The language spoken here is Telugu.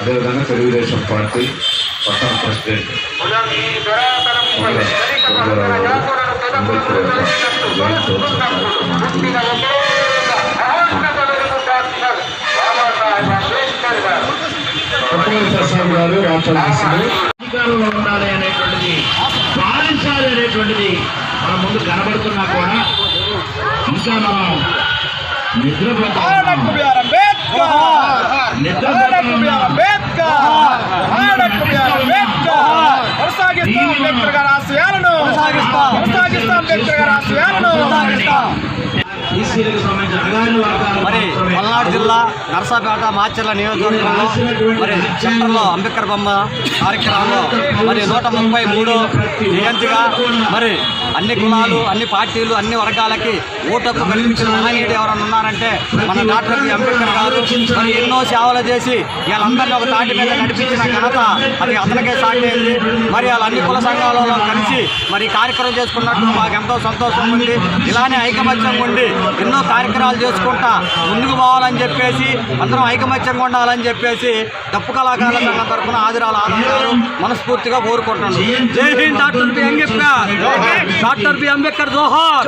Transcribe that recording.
అదేవిధంగా తెలుగుదేశం పార్టీ పట్టణ ప్రెసిడెంట్ ప్రసాద్ గారు అధికారంలో ఉండాలి అనేటువంటిది, పాలించాలి అనేటువంటిది మన ముందు కనబడుతున్నా కూడా ఇంకా మనం నిద్రపోతాం. మరి పల్నాడు జిల్లా నరసాపేట మాచర్ల నియోజకవర్గంలో మరి సెంటర్లో అంబేద్కర్ బొమ్మ కార్యక్రమంలో మరి 133 జయంతిగా మరి అన్ని కులాలు, అన్ని పార్టీలు, అన్ని వర్గాలకి ఓటు కల్పించిన మహనీయుడు ఎవరన్నా ఉన్నారంటే మన డాక్టర్ అంబేద్కర్ గారు. మరి ఎన్నో సేవలు చేసి వీళ్ళందరినీ ఒక తాటి మీద నడిపించిన ఘనత అది అతనికే సాగేది. మరి వాళ్ళ అన్ని కుల సంఘాలలో కలిసి మరి కార్యక్రమం చేసుకున్నట్టు మాకు ఎంతో సంతోషం ఉంది. ఇలానే ఐకమత్యంగా ఉండి ఎన్నో కార్యక్రమాలు చేసుకుంటా ముందుకు పోవాలని చెప్పేసి, అందరం ఐకమత్యంగా ఉండాలని చెప్పేసి డప్పు కళాకారుల సంఘం తరఫున ఆదిరాల ఆనందాలు మనస్ఫూర్తిగా కోరుకుంటున్నాను. జై హింద్. Doctor B Ambedkar, doctor B Ambedkar జోహార్.